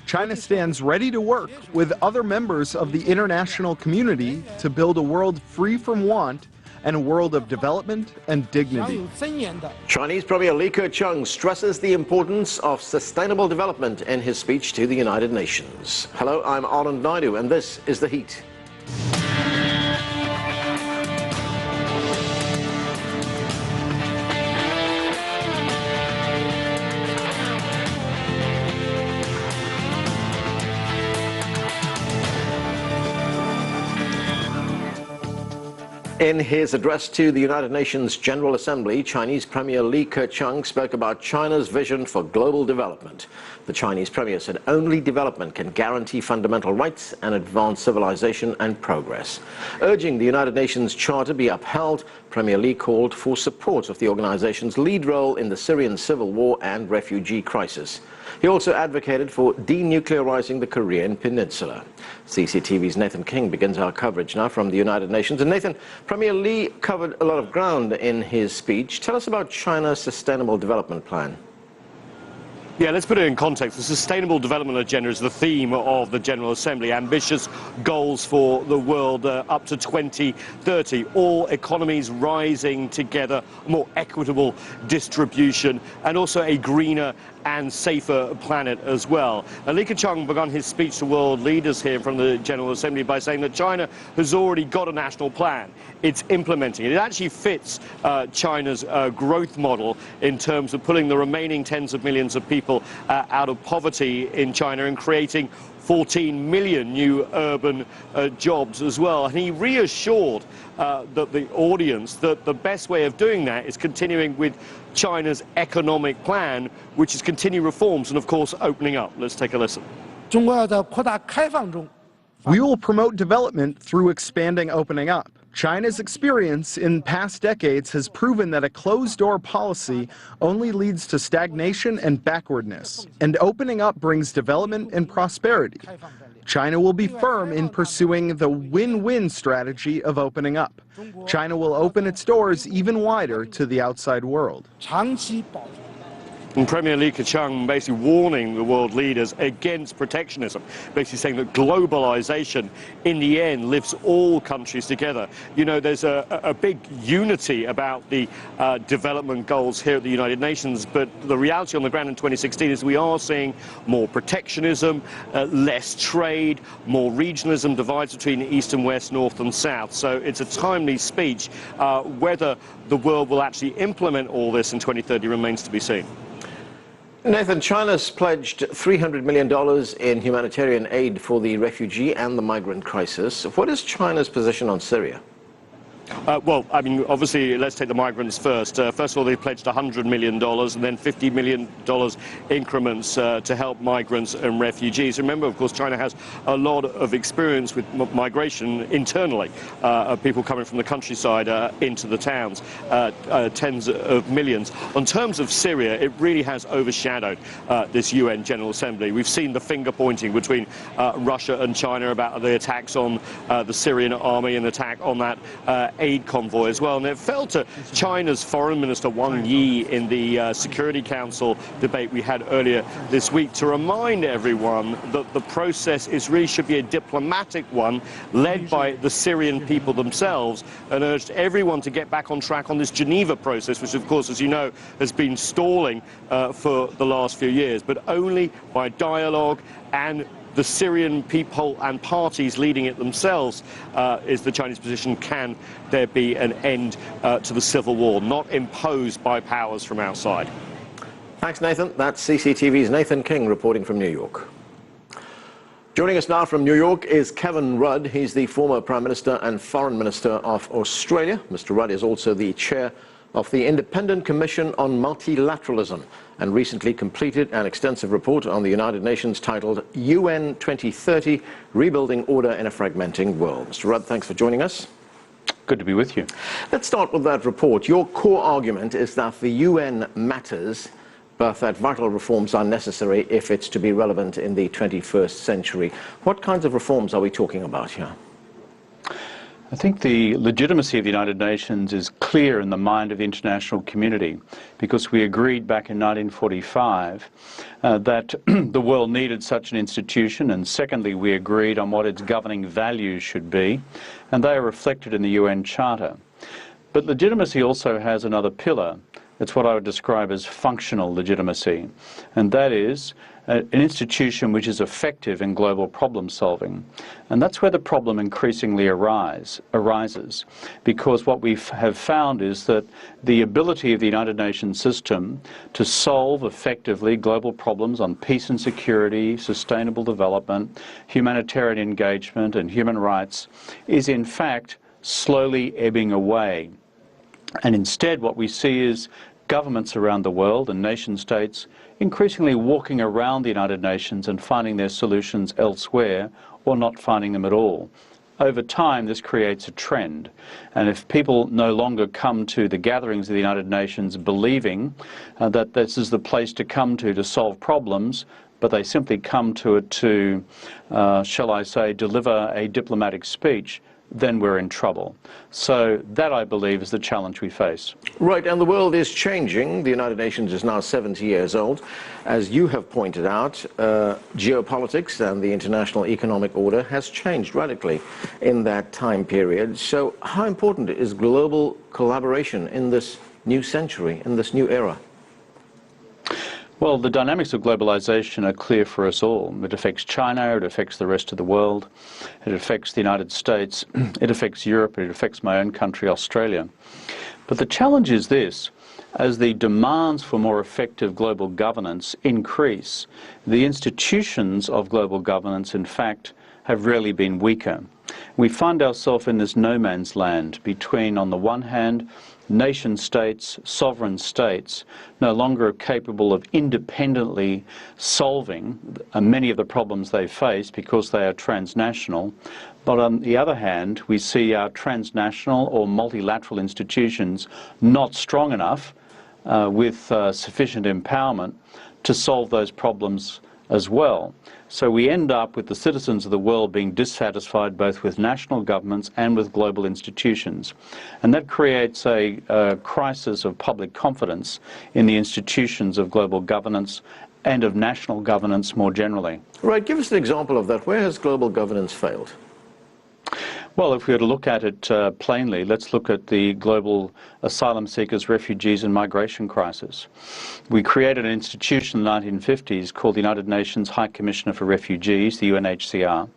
China stands ready to work with other members of the international community to build a world free from want and a world of development and dignity. Chinese Premier Li Keqiang stresses the importance of sustainable development in his speech to the United Nations. Hello, I'm Anand Naidu, and this is The Heat. In his address to the United Nations General Assembly, Chinese Premier Li Keqiang spoke about China's vision for global development. The Chinese Premier said only development can guarantee fundamental rights and advance civilization and progress. Urging the United Nations Charter be upheld, Premier Li called for support of the organization's lead role in the Syrian civil war and refugee crisis. He also advocated for denuclearizing the Korean Peninsula. CCTV's Nathan King begins our coverage now from the United Nations. And Nathan, Premier Li covered a lot of ground in his speech. Tell us about China's Sustainable Development Plan. Yeah, let's put it in context. The Sustainable Development Agenda is the theme of the General Assembly. Ambitious goals for the world up to 2030. All economies rising together, more equitable distribution, and also a greener and safer planet as well. Li Keqiang began his speech to world leaders here from the General Assembly by saying that China has already got a national plan. It's implementing it. It actually fits China's growth model in terms of pulling the remaining tens of millions of people out of poverty in China and creating 14 million new urban jobs as well. And he reassured the audience that the best way of doing that is continuing with China's economic plan, which is continue reforms and, of course, opening up. Let's take a listen. We will promote development through expanding opening up. China's experience in past decades has proven that a closed-door policy only leads to stagnation and backwardness, and opening up brings development and prosperity. China will be firm in pursuing the win-win strategy of opening up. China will open its doors even wider to the outside world. And Premier Li Keqiang basically warning the world leaders against protectionism, basically saying that globalization in the end lifts all countries together. You know, there's a big unity about the development goals here at the United Nations, but the reality on the ground in 2016 is we are seeing more protectionism, less trade, more regionalism, divides between East and West, North and South. So it's a timely speech. Whether the world will actually implement all this in 2030 remains to be seen. Nathan, China's pledged $300 million in humanitarian aid for the refugee and the migrant crisis. What is China's position on Syria? Well, I mean, obviously, let's take the migrants first. First of all, they pledged $100 million and then $50 million increments to help migrants and refugees. Remember, of course, China has a lot of experience with migration internally, of people coming from the countryside into the towns, tens of millions. On terms of Syria, it really has overshadowed this UN General Assembly. We've seen the finger-pointing between Russia and China about the attacks on the Syrian army and the attack on that aid convoy as well, and it fell to China's Foreign Minister Wang Yi in the Security Council debate we had earlier this week to remind everyone that the process should be a diplomatic one led by the Syrian people themselves, and urged everyone to get back on track on this Geneva process, which of course, as you know, has been stalling for the last few years, but only by dialogue and the Syrian people and parties leading it themselves is the Chinese position. Can there be an end to the civil war, not imposed by powers from outside? Thanks, Nathan. That's CCTV's Nathan King reporting from New York. Joining us now from New York is Kevin Rudd. He's the former Prime Minister and Foreign Minister of Australia. Mr. Rudd is also the chair of the Independent Commission on Multilateralism and recently completed an extensive report on the United Nations titled UN 2030, Rebuilding Order in a Fragmenting World. Mr. Rudd, thanks for joining us. Good to be with you. Let's start with that report. Your core argument is that the UN matters, but that vital reforms are necessary if it's to be relevant in the 21st century. What kinds of reforms are we talking about here? I think the legitimacy of the United Nations is clear in the mind of the international community because we agreed back in 1945 that the world needed such an institution, and secondly we agreed on what its governing values should be, and they are reflected in the UN Charter. But legitimacy also has another pillar. It's what I would describe as functional legitimacy, and that is an institution which is effective in global problem solving. And that's where the problem increasingly arises, because what we have found is that the ability of the United Nations system to solve effectively global problems on peace and security, sustainable development, humanitarian engagement and human rights is in fact slowly ebbing away. And instead what we see is governments around the world and nation states increasingly walking around the United Nations and finding their solutions elsewhere or not finding them at all. Over time, this creates a trend, and if people no longer come to the gatherings of the United Nations believing that this is the place to come to solve problems, but they simply come to it to, shall I say, deliver a diplomatic speech, then we're in trouble. So that, I believe, is the challenge we face. Right, and the world is changing. The United Nations is now 70 years old. As you have pointed out, geopolitics and the international economic order has changed radically in that time period. So how important is global collaboration in this new century, in this new era? Well, the dynamics of globalization are clear for us all. It affects China, it affects the rest of the world, it affects the United States, it affects Europe, it affects my own country, Australia. But the challenge is this: as the demands for more effective global governance increase, the institutions of global governance, in fact, have rarely been weaker. We find ourselves in this no man's land between, on the one hand, nation states, sovereign states, no longer capable of independently solving many of the problems they face because they are transnational. But on the other hand, we see our transnational or multilateral institutions not strong enough with sufficient empowerment to solve those problems as well. So we end up with the citizens of the world being dissatisfied both with national governments and with global institutions. And that creates a crisis of public confidence in the institutions of global governance and of national governance more generally. Right, give us an example of that. Where has global governance failed? Well, if we were to look at it plainly, let's look at the global asylum seekers, refugees and migration crisis. We created an institution in the 1950s called the United Nations High Commissioner for Refugees, the UNHCR,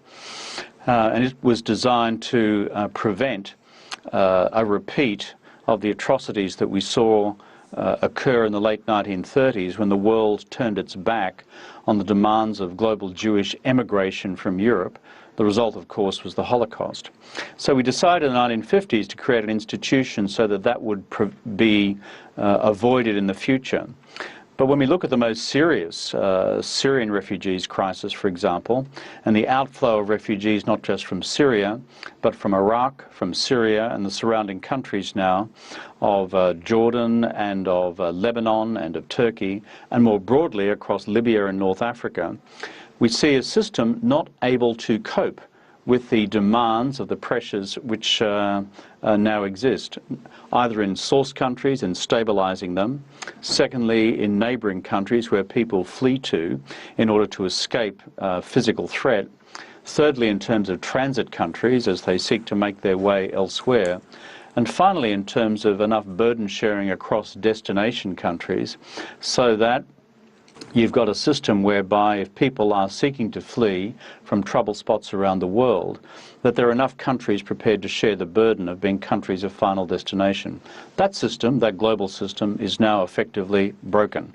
and it was designed to prevent a repeat of the atrocities that we saw occur in the late 1930s when the world turned its back on the demands of global Jewish emigration from Europe. The result, of course, was the Holocaust. So we decided in the 1950s to create an institution so that that would be avoided in the future. But when we look at the most serious Syrian refugees crisis, for example, and the outflow of refugees not just from Syria, but from Iraq, from Syria and the surrounding countries now, of Jordan and of Lebanon and of Turkey, and more broadly across Libya and North Africa, we see a system not able to cope with the demands of the pressures which now exist, either in source countries and stabilizing them, secondly in neighboring countries where people flee to in order to escape physical threat, thirdly in terms of transit countries as they seek to make their way elsewhere, and finally in terms of enough burden sharing across destination countries so that you've got a system whereby if people are seeking to flee from trouble spots around the world, that there are enough countries prepared to share the burden of being countries of final destination. That system, that global system, is now effectively broken.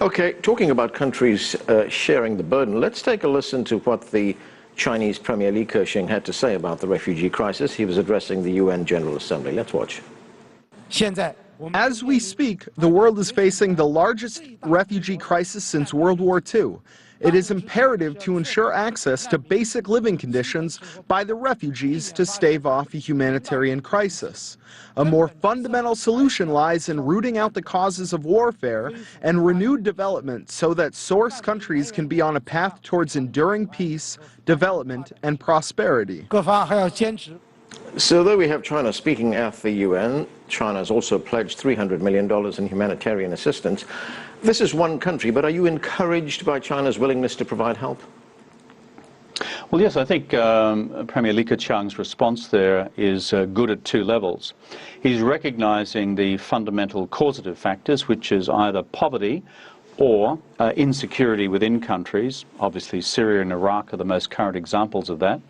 Okay, talking about countries sharing the burden, let's take a listen to what the Chinese Premier Li Keqiang had to say about the refugee crisis. He was addressing the UN General Assembly. Let's watch. As we speak, the world is facing the largest refugee crisis since World War II. It is imperative to ensure access to basic living conditions by the refugees to stave off a humanitarian crisis. A more fundamental solution lies in rooting out the causes of warfare and renewed development so that source countries can be on a path towards enduring peace, development, and prosperity. So though we have China speaking at the UN, China has also pledged $300 million in humanitarian assistance. This is one country, but are you encouraged by China's willingness to provide help? Well, yes, I think Premier Li Keqiang's response there is good at two levels. He's recognizing the fundamental causative factors, which is either poverty or insecurity within countries. Obviously, Syria and Iraq are the most current examples of that.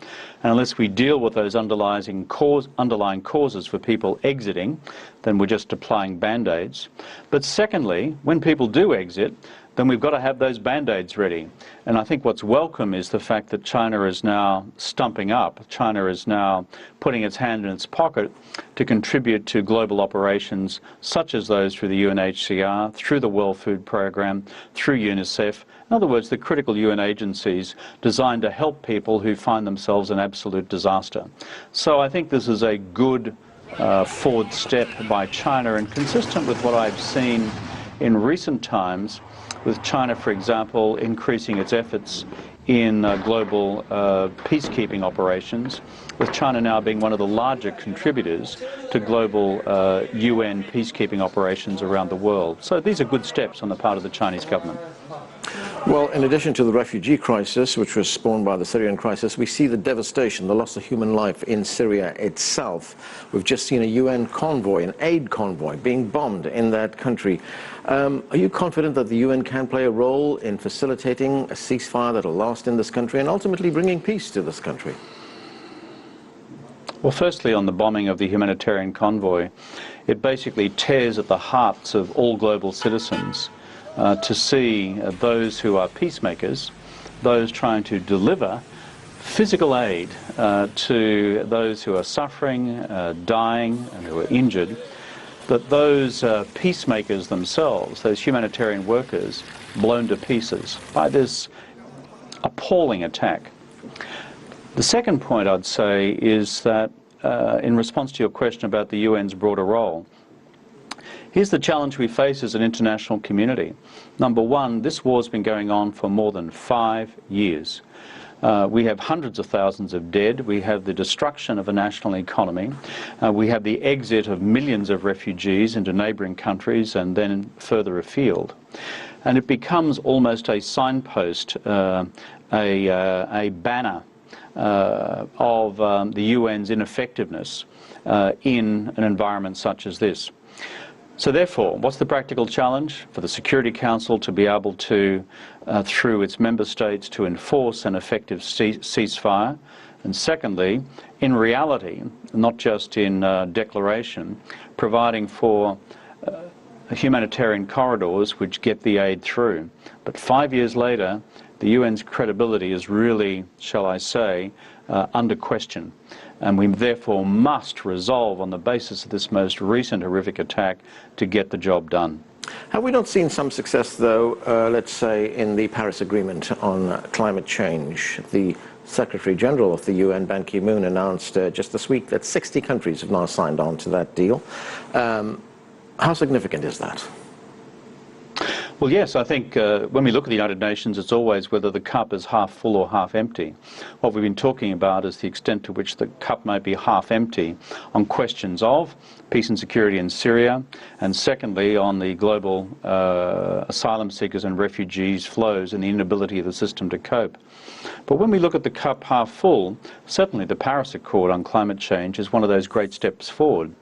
And unless we deal with those underlying causes for people exiting, then we're just applying band-aids. But secondly, when people do exit, then we've got to have those band-aids ready. And I think what's welcome is the fact that China is now stumping up. China is now putting its hand in its pocket to contribute to global operations such as those through the UNHCR, through the World Food Programme, through UNICEF. In other words, the critical UN agencies designed to help people who find themselves in absolute disaster. So I think this is a good forward step by China, and consistent with what I've seen in recent times, with China, for example, increasing its efforts in global peacekeeping operations, with China now being one of the larger contributors to global UN peacekeeping operations around the world. So these are good steps on the part of the Chinese government. Well, in addition to the refugee crisis, which was spawned by the Syrian crisis, we see the devastation, the loss of human life in Syria itself. We've just seen a UN convoy, an aid convoy, being bombed in that country. Are you confident that the UN can play a role in facilitating a ceasefire that will last in this country and ultimately bringing peace to this country? Well, firstly, on the bombing of the humanitarian convoy, it basically tears at the hearts of all global citizens to see those who are peacemakers, those trying to deliver physical aid to those who are suffering, dying, and who are injured, that those peacemakers themselves, those humanitarian workers, blown to pieces by this appalling attack. The second point I'd say is that in response to your question about the UN's broader role, here's the challenge we face as an international community. Number one, this war's been going on for more than 5 years. We have hundreds of thousands of dead. We have the destruction of a national economy. We have the exit of millions of refugees into neighbouring countries and then further afield. And it becomes almost a signpost, a banner of the UN's ineffectiveness in an environment such as this. So therefore, what's the practical challenge? For the Security Council to be able to, through its member states, to enforce an effective ceasefire. And secondly, in reality, not just in declaration, providing for humanitarian corridors which get the aid through. But 5 years later, the UN's credibility is really, shall I say, under question. And we therefore must resolve on the basis of this most recent horrific attack to get the job done. Have we not seen some success, though, let's say, in the Paris Agreement on climate change? The Secretary General of the UN, Ban Ki-moon, announced just this week that 60 countries have now signed on to that deal. How significant is that? Well, yes, I think when we look at the United Nations, it's always whether the cup is half full or half empty. What we've been talking about is the extent to which the cup might be half empty on questions of peace and security in Syria, and secondly on the global asylum seekers and refugees flows and the inability of the system to cope. But when we look at the cup half full, certainly the Paris Accord on climate change is one of those great steps forward.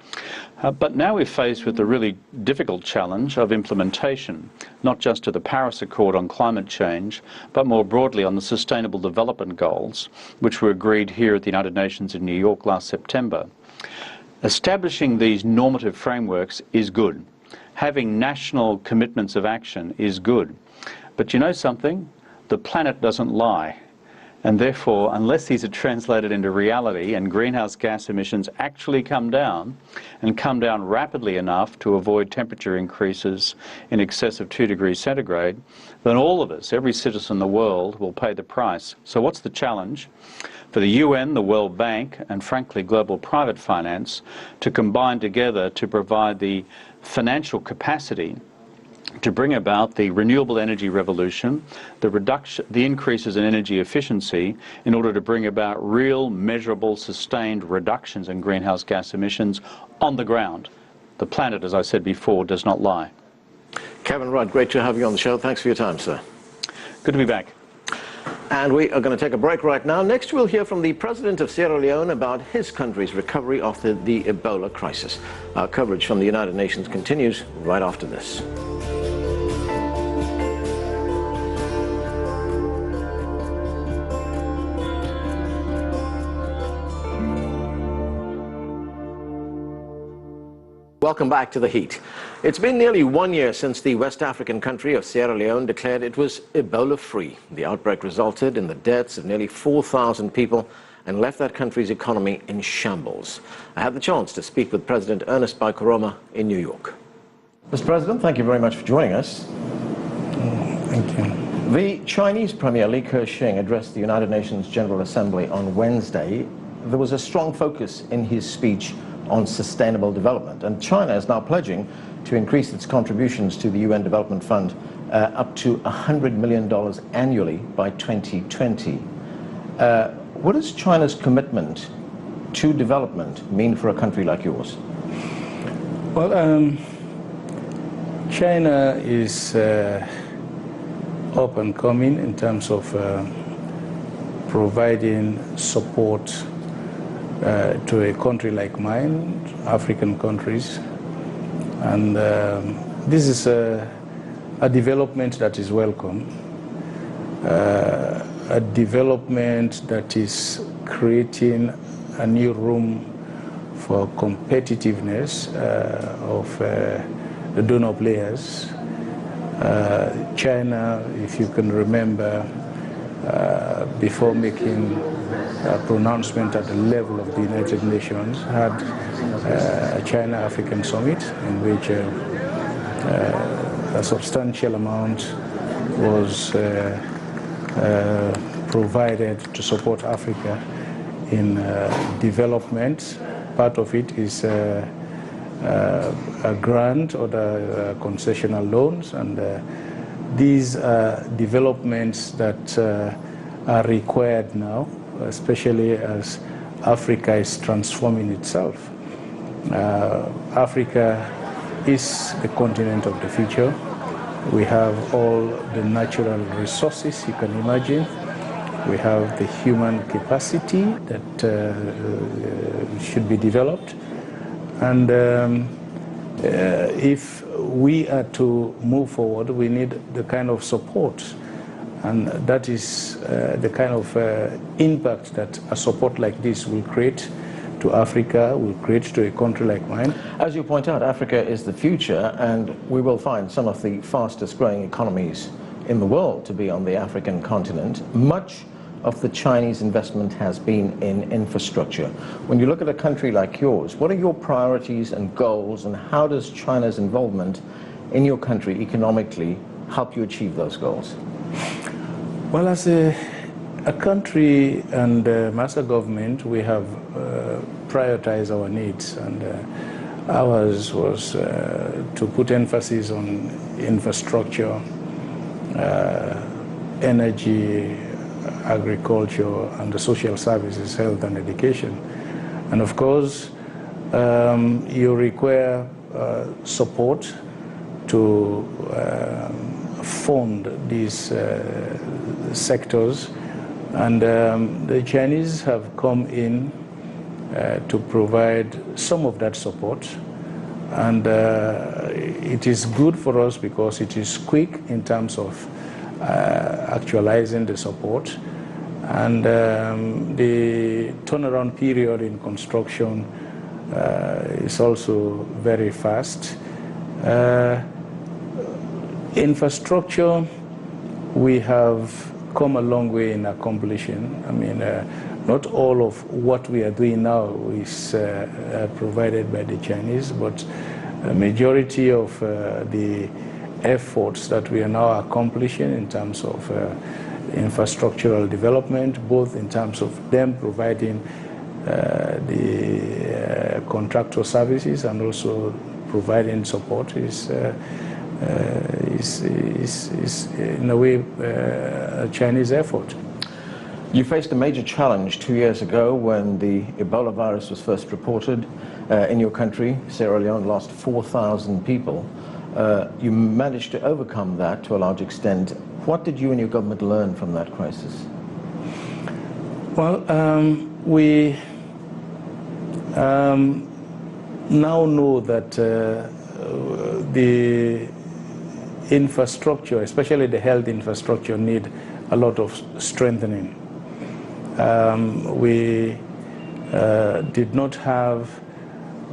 But now we're faced with the really difficult challenge of implementation, not just to the Paris Accord on climate change, but more broadly on the Sustainable Development Goals, which were agreed here at the United Nations in New York last September. Establishing these normative frameworks is good. Having national commitments of action is good. But you know something? The planet doesn't lie. And therefore, unless these are translated into reality and greenhouse gas emissions actually come down, and come down rapidly enough to avoid temperature increases in excess of 2 degrees centigrade, then all of us, every citizen in the world, will pay the price. So what's the challenge? For the UN, the World Bank, and frankly global private finance to combine together to provide the financial capacity to bring about the renewable energy revolution, the increases in energy efficiency, in order to bring about real, measurable, sustained reductions in greenhouse gas emissions on the ground. The planet, as I said before, does not lie. Kevin Rudd, great to have you on the show. Thanks for your time, sir. Good to be back. And we are going to take a break right now. Next, we'll hear from the president of Sierra Leone about his country's recovery after the Ebola crisis. Our coverage from the United Nations continues right after this. Welcome back to The Heat. It's been nearly 1 year since the West African country of Sierra Leone declared it was Ebola-free. The outbreak resulted in the deaths of nearly 4,000 people and left that country's economy in shambles. I had the chance to speak with President Ernest Bai Koroma in New York. Mr. President, thank you very much for joining us. Thank you. The Chinese Premier Li Keqiang addressed the United Nations General Assembly on Wednesday. There was a strong focus in his speech on sustainable development, and China is now pledging to increase its contributions to the UN Development Fund up to $100 million annually by 2020. What does China's commitment to development mean for a country like yours? Well, China is up and coming in terms of providing support to a country like mine, African countries, and this is a development that is welcome, a development that is creating a new room for competitiveness of the donor players. China, if you can remember, before making a pronouncement at the level of the United Nations, had a China-African summit in which a substantial amount was provided to support Africa in development. Part of it is a grant or the concessional loans, and these are developments that are required now, especially as Africa is transforming itself. Africa is the continent of the future. We have all the natural resources you can imagine. We have the human capacity that should be developed. And if we are to move forward, we need the kind of support. And that is the kind of impact that a support like this will create to Africa, will create to a country like mine. As you point out, Africa is the future, and we will find some of the fastest growing economies in the world to be on the African continent. Much of the Chinese investment has been in infrastructure. When you look at a country like yours, what are your priorities and goals, and how does China's involvement in your country economically help you achieve those goals? Well, as a country and master government, we have prioritized our needs, and ours was to put emphasis on infrastructure, energy, agriculture, and the social services, health and education. And of course, you require support to fund these sectors, and the Chinese have come in to provide some of that support, and it is good for us because it is quick in terms of actualizing the support, and the turnaround period in construction is also very fast. Infrastructure, we have come a long way in accomplishing. I mean, not all of what we are doing now is provided by the Chinese, but a majority of the efforts that we are now accomplishing in terms of infrastructural development, both in terms of them providing the contractor services and also providing support, is is in a way a Chinese effort. You faced a major challenge 2 years ago when the Ebola virus was first reported in your country. Sierra Leone lost 4,000 people. You managed to overcome that to a large extent. What did you and your government learn from that crisis? Well, we now know that the infrastructure, especially the health infrastructure, need a lot of strengthening. We did not have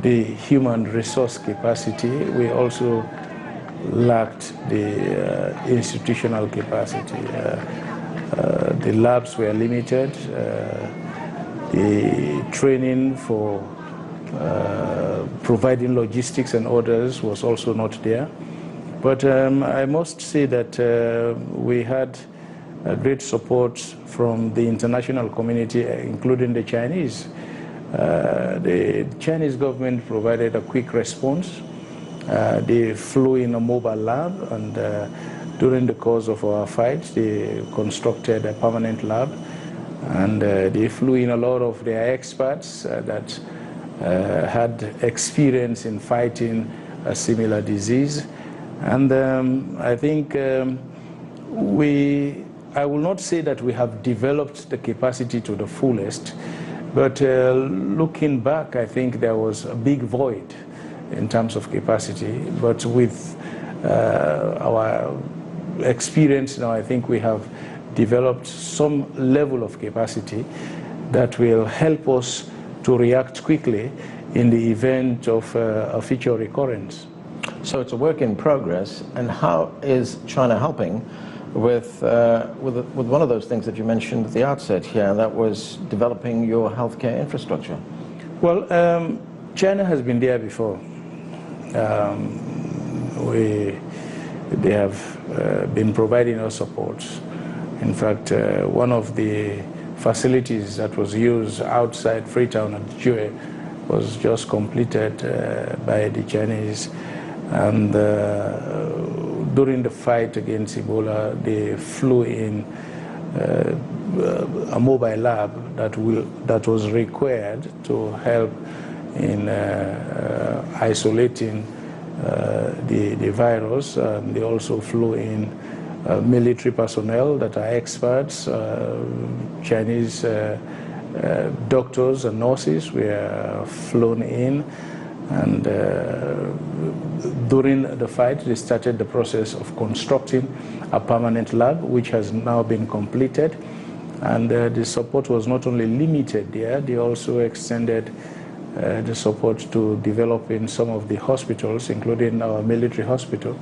the human resource capacity. We also lacked the institutional capacity. The labs were limited. The training for providing logistics and orders was also not there. But I must say that we had great support from the international community, including the Chinese. The Chinese government provided a quick response. They flew in a mobile lab, and during the course of our fight, they constructed a permanent lab, and they flew in a lot of their experts that had experience in fighting a similar disease. And I think I will not say that we have developed the capacity to the fullest, but looking back, I think there was a big void in terms of capacity. But with our experience now, I think we have developed some level of capacity that will help us to react quickly in the event of a future recurrence. So it's a work in progress. And how is China helping with one of those things that you mentioned at the outset here, and that was developing your healthcare infrastructure? Well, China has been there before. They have been providing us support. In fact, one of the facilities that was used outside Freetown at Jue was just completed by the Chinese. And during the fight against Ebola, they flew in a mobile lab that was required to help in isolating the virus. They also flew in military personnel that are experts. Chinese doctors and nurses were flown in, and during the fight they started the process of constructing a permanent lab, which has now been completed. And the support was not only limited there, they also extended the support to developing some of the hospitals, including our military hospital.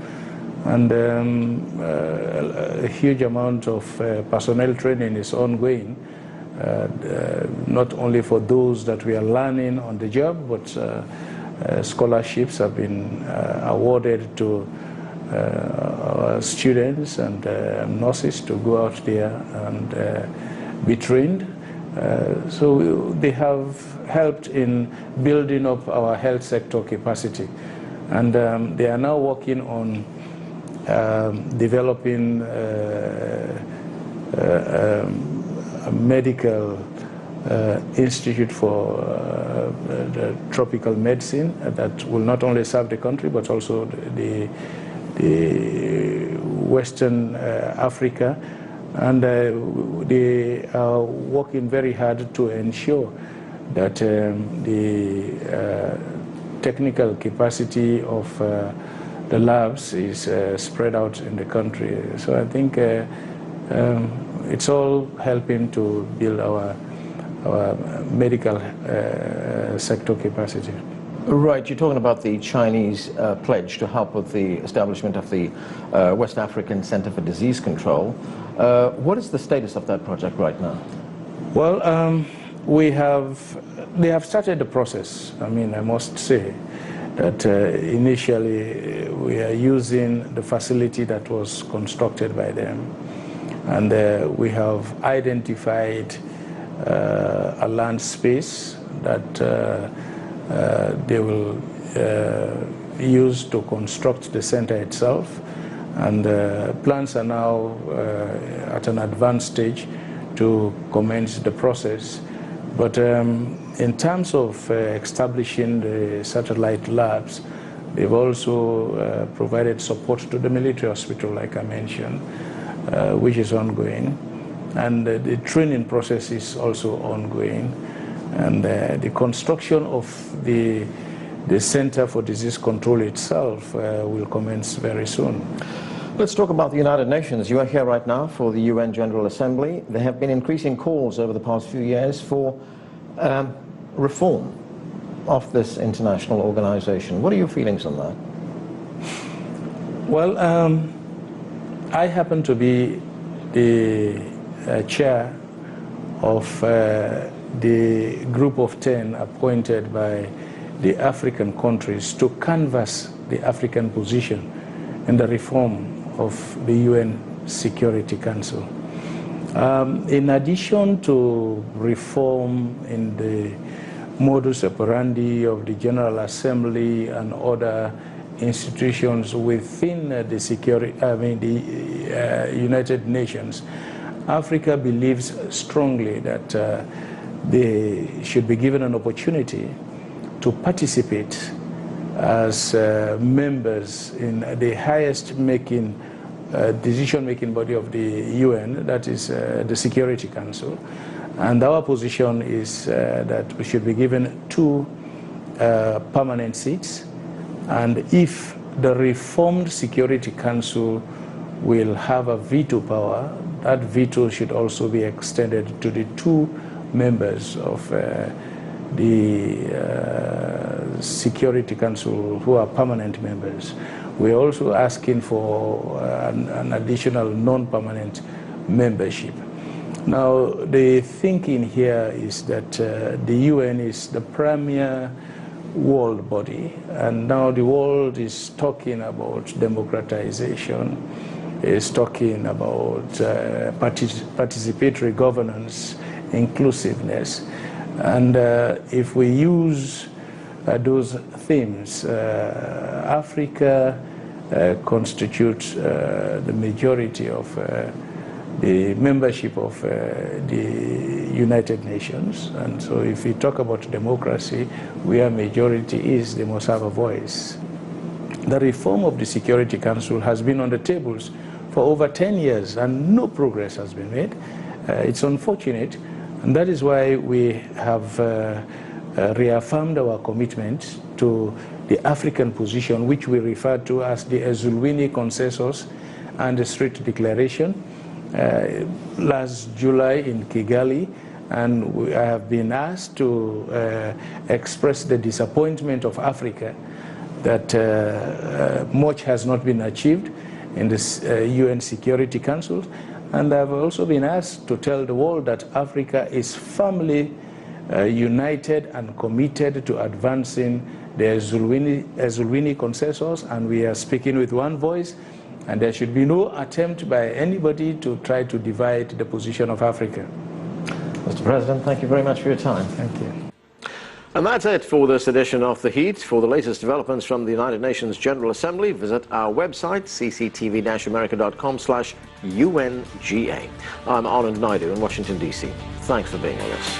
And a huge amount of personnel training is ongoing, not only for those that we are learning on the job, but scholarships have been awarded to our students and nurses to go out there and be trained. So they have helped in building up our health sector capacity. And they are now working on developing a medical institute for the tropical medicine that will not only serve the country but also the Western Africa. And they are working very hard to ensure that the technical capacity of the labs is spread out in the country. So I think it's all helping to build our medical sector capacity. Right, you're talking about the Chinese pledge to help with the establishment of the West African Center for Disease Control. What is the status of that project right now? Well, they have started the process. I mean, I must say that initially we are using the facility that was constructed by them, and we have identified a land space that they will used to construct the center itself, and plans are now at an advanced stage to commence the process. But in terms of establishing the satellite labs, they've also provided support to the military hospital, like I mentioned, which is ongoing. And the training process is also ongoing. And the construction of the Center for Disease Control itself will commence very soon. Let's talk about the United Nations. You are here right now for the UN General Assembly. There have been increasing calls over the past few years for reform of this international organization. What are your feelings on that? Well, I happen to be the chair of the group of 10 appointed by the African countries to canvass the African position in the reform of the UN Security Council. In addition to reform in the modus operandi of the General Assembly and other institutions within the United Nations, Africa believes strongly that they should be given an opportunity to participate as members in the highest decision-making body of the UN, that is the Security Council. And our position is that we should be given 2 permanent seats. And if the reformed Security Council will have a veto power, that veto should also be extended to the 2 members of the Security Council who are permanent members. We're also asking for an additional non-permanent membership. Now, the thinking here is that the UN is the premier world body, and now the world is talking about democratization, is talking about participatory governance, inclusiveness. And if we use those themes, Africa constitutes the majority of the membership of the United Nations. And so if we talk about democracy, where majority is, they must have a voice. The reform of the Security Council has been on the tables for over 10 years and no progress has been made. It's unfortunate, and that is why we have reaffirmed our commitment to the African position, which we refer to as the Ezulwini Consensus and the Street Declaration, last July in Kigali. And I have been asked to express the disappointment of Africa that much has not been achieved in this UN Security Council. And I've also been asked to tell the world that Africa is firmly united and committed to advancing the Ezulwini Consensus, and we are speaking with one voice, and there should be no attempt by anybody to try to divide the position of Africa. Mr. President, thank you very much for your time. Thank you. And that's it for this edition of The Heat. For the latest developments from the United Nations General Assembly, visit our website, cctv-america.com/UNGA. I'm Anand Naidu in Washington, D.C. Thanks for being with us.